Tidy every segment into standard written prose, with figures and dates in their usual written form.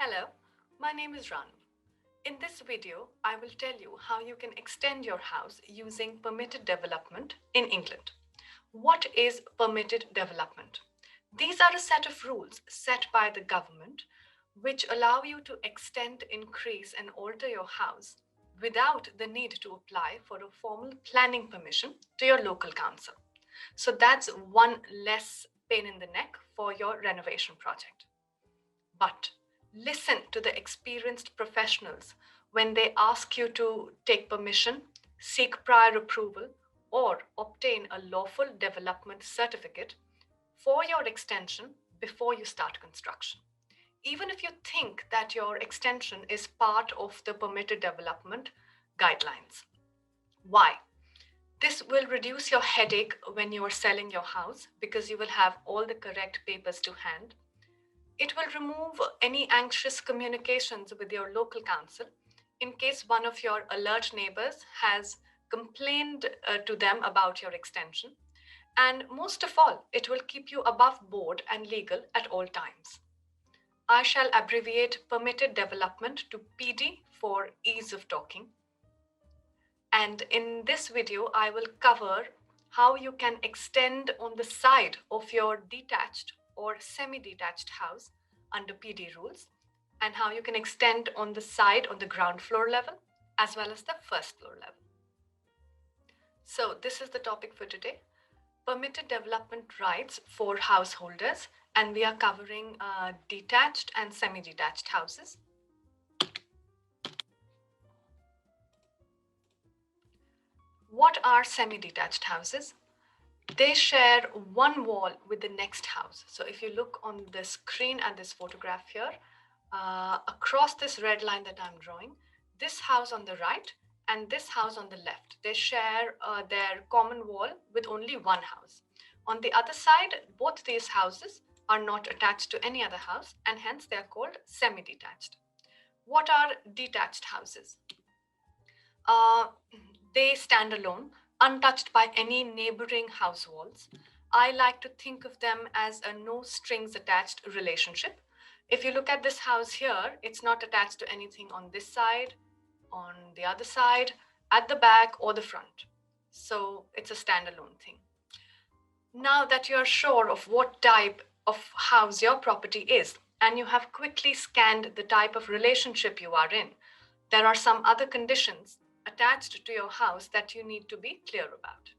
Hello, my name is Ranu. In this video, I will tell you how you can extend your house using permitted development in England. What is permitted development? These are a set of rules set by the government which allow you to extend, increase, and alter your house without the need to apply for a formal planning permission to your local council. So that's one less pain in the neck for your renovation project. But listen to the experienced professionals when they ask you to take permission, seek prior approval, or obtain a lawful development certificate for your extension before you start construction. Even if you think that your extension is part of the permitted development guidelines. Why? This will reduce your headache when you are selling your house because you will have all the correct papers to hand. It will remove any anxious communications with your local council in case one of your alert neighbors has complained to them about your extension. And most of all, it will keep you above board and legal at all times. I shall abbreviate permitted development to PD for ease of talking. And in this video, I will cover how you can extend on the side of your detached or semi-detached house under PD rules, and how you can extend on the side on the ground floor level as well as the first floor level. So this is the topic for today, permitted development rights for householders, and we are covering detached and semi-detached houses. What are semi-detached houses? They share one wall with the next house. So if you look on the screen at this photograph here, across this red line that I'm drawing, this house on the right and this house on the left, they share their common wall with only one house. On the other side, both these houses are not attached to any other house, and hence they are called semi-detached. What are detached houses? They stand alone, untouched by any neighboring house walls. I like to think of them as a no strings attached relationship. If you look at this house here, it's not attached to anything on this side, on the other side, at the back, or the front. So it's a standalone thing. Now that you're sure of what type of house your property is, and you have quickly scanned the type of relationship you are in, there are some other conditions attached to your house that you need to be clear about.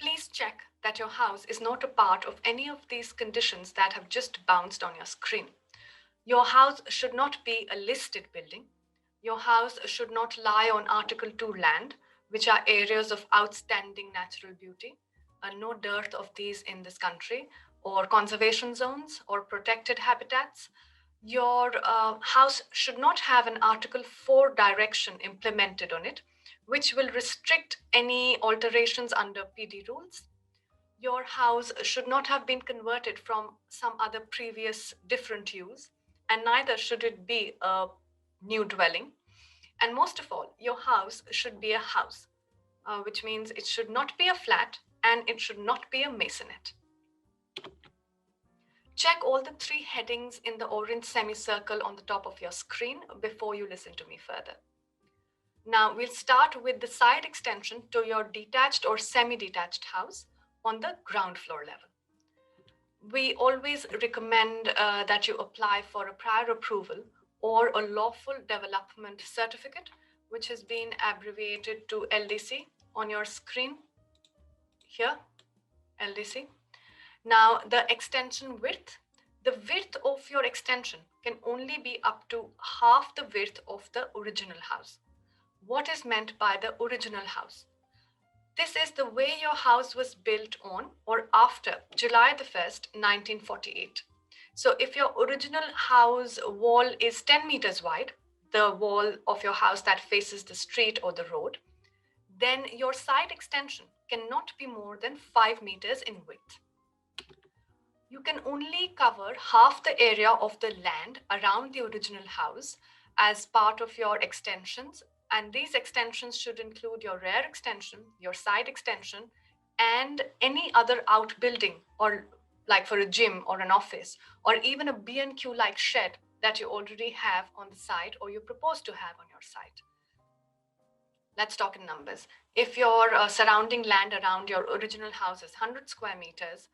Please check that your house is not a part of any of these conditions that have just bounced on your screen. Your house should not be a listed building. Your house should not lie on Article 2 land, which are areas of outstanding natural beauty. No dearth of these in this country, or conservation zones or protected habitats. Your house should not have an Article 4 direction implemented on it, which will restrict any alterations under PD rules. Your house should not have been converted from some other previous different use, and neither should it be a new dwelling. And most of all, your house should be a house, which means it should not be a flat and it should not be a maisonette. Check all the three headings in the orange semicircle on the top of your screen before you listen to me further. Now we'll start with the side extension to your detached or semi-detached house on the ground floor level. We always recommend that you apply for a prior approval or a lawful development certificate, which has been abbreviated to LDC on your screen here, LDC. Now, the extension width, the width of your extension can only be up to half the width of the original house. What is meant by the original house? This is the way your house was built on or after July the 1st, 1948. So if your original house wall is 10 meters wide, the wall of your house that faces the street or the road, then your side extension cannot be more than 5 meters in width. You can only cover half the area of the land around the original house as part of your extensions, and these extensions should include your rear extension, your side extension, and any other outbuilding or like for a gym or an office, or even a B&Q like shed that you already have on the site or you propose to have on your site. Let's talk in numbers. If your surrounding land around your original house is 100 square meters,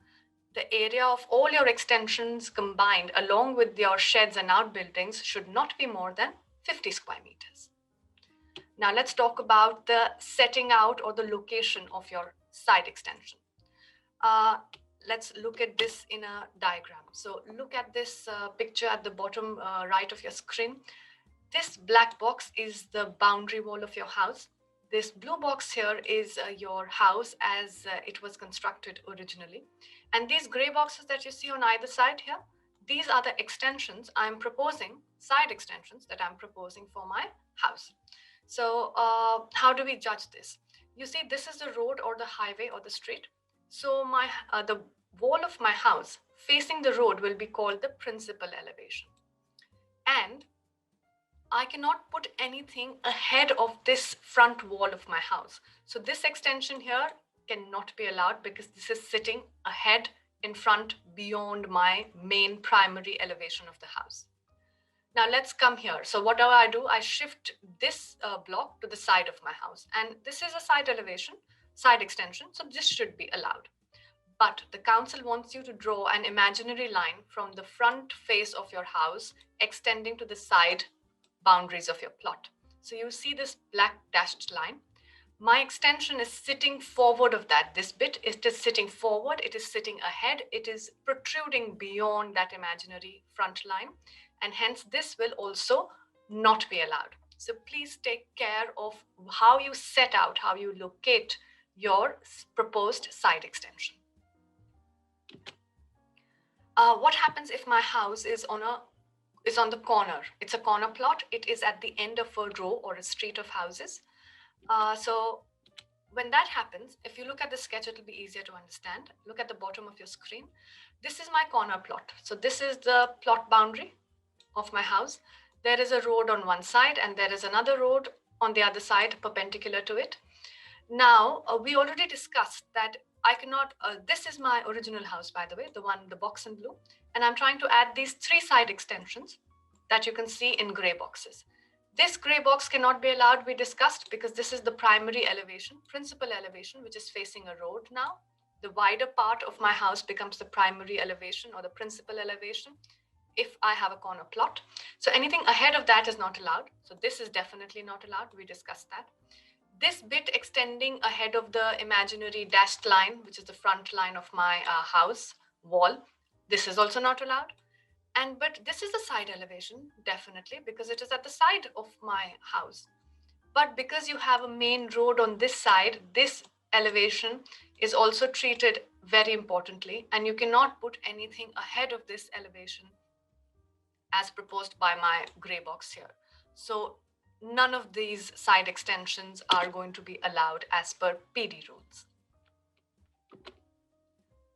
the area of all your extensions combined along with your sheds and outbuildings should not be more than 50 square meters. Now let's talk about the setting out or the location of your side extension. Let's look at this in a diagram. So look at this picture at the bottom right of your screen. This black box is the boundary wall of your house. This blue box here is your house as it was constructed originally. And these gray boxes that you see on either side here, these are the extensions I'm proposing, side extensions that I'm proposing for my house. So how do we judge this? You see, this is the road or the highway or the street. So the wall of my house facing the road will be called the principal elevation. And I cannot put anything ahead of this front wall of my house. So this extension here cannot be allowed because this is sitting ahead, in front, beyond my main primary elevation of the house. Now let's come here. So what do? I shift this block to the side of my house. And this is a side elevation, side extension. So this should be allowed. But the council wants you to draw an imaginary line from the front face of your house extending to the side boundaries of your plot. So you see this black dashed line. My extension is sitting forward of that. This bit it is sitting forward, it is sitting ahead, it is protruding beyond that imaginary front line, and hence this will also not be allowed. So please take care of how you set out, how you locate your proposed side extension. What happens if my house is on the corner? It's a corner plot. It is at the end of a row or a street of houses. So when that happens, if you look at the sketch, it'll be easier to understand. Look at the bottom of your screen. This is my corner plot. So this is the plot boundary of my house. There is a road on one side and there is another road on the other side perpendicular to it. Now, we already discussed that I cannot, this is my original house, by the way, the box in blue, and I'm trying to add these three side extensions that you can see in gray boxes. This gray box cannot be allowed, we discussed, because this is the primary elevation, principal elevation, which is facing a road now. The wider part of my house becomes the primary elevation or the principal elevation if I have a corner plot. So anything ahead of that is not allowed. So this is definitely not allowed. We discussed that. This bit extending ahead of the imaginary dashed line, which is the front line of my house wall, this is also not allowed. But this is the side elevation, definitely, because it is at the side of my house. But because you have a main road on this side, this elevation is also treated very importantly, and you cannot put anything ahead of this elevation as proposed by my gray box here. So none of these side extensions are going to be allowed as per PD rules.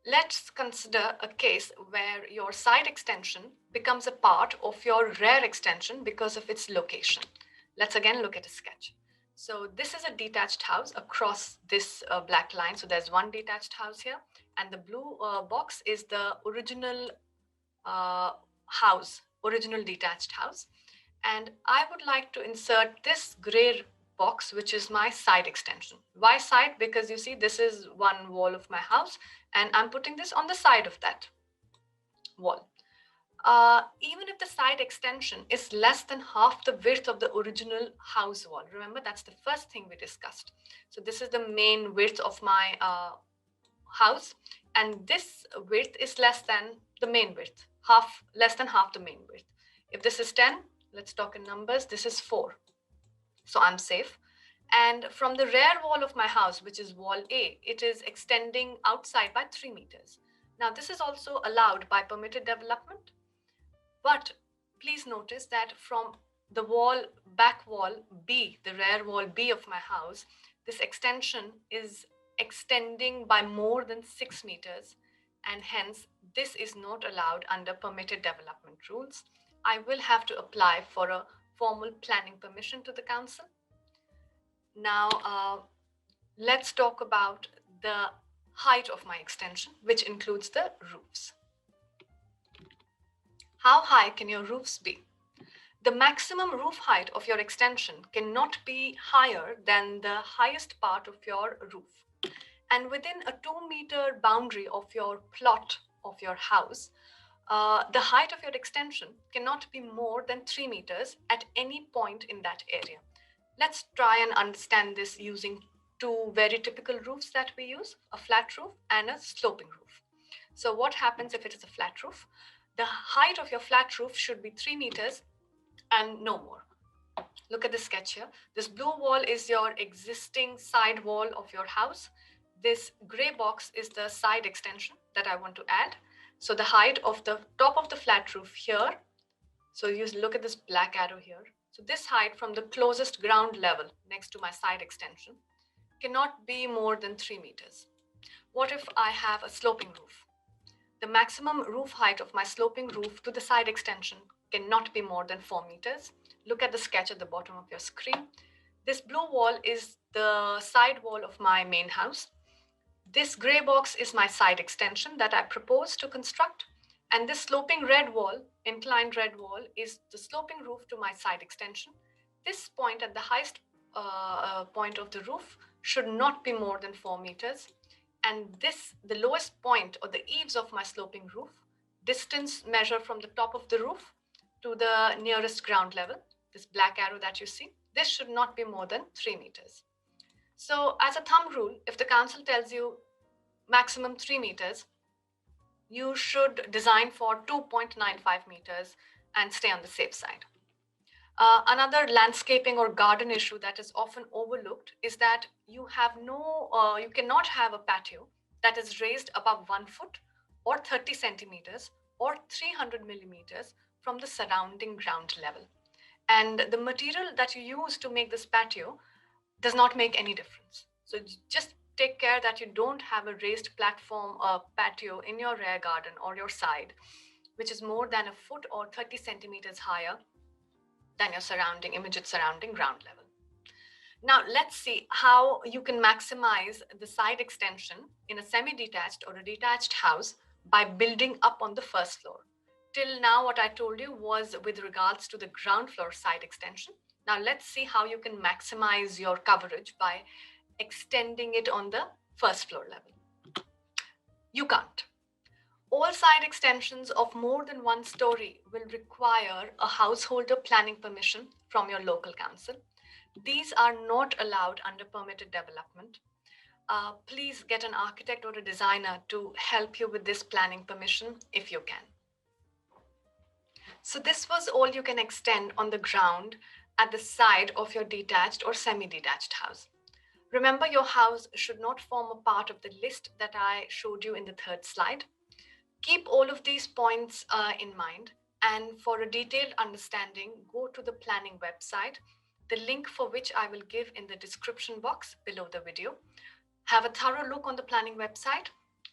Let's consider a case where your side extension becomes a part of your rear extension because of its location. Let's again look at a sketch. So this is a detached house across this black line. So there's one detached house here, and the blue box is the original house, original detached house. And I would like to insert this gray box, which is my side extension. Why side? Because you see, this is one wall of my house, and I'm putting this on the side of that wall. Even if the side extension is less than half the width of the original house wall, remember that's the first thing we discussed. So this is the main width of my house, and this width is less than the main width, less than half the main width. If this is 10, let's talk in numbers, this is 4. So I'm safe. And from the rear wall of my house, which is wall A, it is extending outside by 3 meters. Now this is also allowed by permitted development. But please notice that from the back wall B, the rear wall B of my house, this extension is extending by more than 6 meters, and hence this is not allowed under permitted development rules. I will have to apply for a formal planning permission to the council. Now let's talk about the height of my extension, which includes the roofs. How high can your roofs be? The maximum roof height of your extension cannot be higher than the highest part of your roof. And within a 2-meter boundary of your plot of your house, the height of your extension cannot be more than 3 meters at any point in that area. Let's try and understand this using two very typical roofs that we use, a flat roof and a sloping roof. So what happens if it is a flat roof? The height of your flat roof should be 3 meters and no more. Look at the sketch here. This blue wall is your existing side wall of your house. This gray box is the side extension that I want to add. So the height of the top of the flat roof here, so you look at this black arrow here. So this height from the closest ground level next to my side extension cannot be more than 3 meters. What if I have a sloping roof? The maximum roof height of my sloping roof to the side extension cannot be more than 4 meters. Look at the sketch at the bottom of your screen. This blue wall is the side wall of my main house. This gray box is my side extension that I propose to construct. And this sloping red wall, inclined red wall, is the sloping roof to my side extension. This point at the highest point of the roof should not be more than 4 meters. And this, the lowest point or the eaves of my sloping roof, distance measure from the top of the roof to the nearest ground level, this black arrow that you see, this should not be more than 3 meters. So as a thumb rule, if the council tells you maximum 3 meters, you should design for 2.95 meters and stay on the safe side. Another landscaping or garden issue that is often overlooked is that you cannot have a patio that is raised above 1 foot or 30 centimeters or 300 millimeters from the surrounding ground level. And the material that you use to make this patio does not make any difference. So just take care that you don't have a raised platform or patio in your rear garden or your side, which is more than a foot or 30 centimeters higher than your immediate surrounding ground level. Now let's see how you can maximize the side extension in a semi-detached or a detached house by building up on the first floor. Till now, what I told you was with regards to the ground floor side extension. Now let's see how you can maximize your coverage by extending it on the first floor level. You can't. All side extensions of more than 1 story will require a householder planning permission from your local council. These are not allowed under permitted development. Please get an architect or a designer to help you with this planning permission if you can. So this was all you can extend on the ground at the side of your detached or semi-detached house. Remember, your house should not form a part of the list that I showed you in the third slide. Keep all of these points in mind, and for a detailed understanding, go to the planning website, the link for which I will give in the description box below the video. Have a thorough look on the planning website,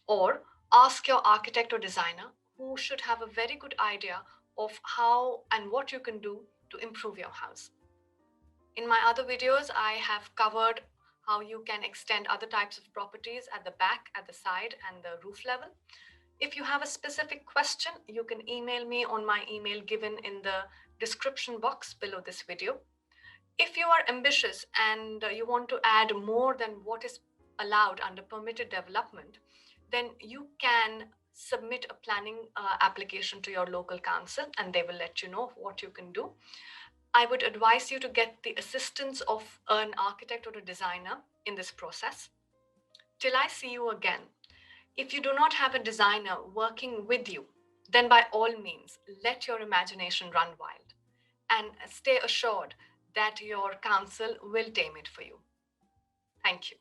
or ask your architect or designer, who should have a very good idea of how and what you can do to improve your house. In my other videos, I have covered how you can extend other types of properties at the back, at the side, and the roof level. If you have a specific question, you can email me on my email given in the description box below this video. If you are ambitious and you want to add more than what is allowed under permitted development, then you can submit a planning application to your local council and they will let you know what you can do. I would advise you to get the assistance of an architect or a designer in this process. Till I see you again, if you do not have a designer working with you, then by all means, let your imagination run wild and stay assured that your council will tame it for you. Thank you.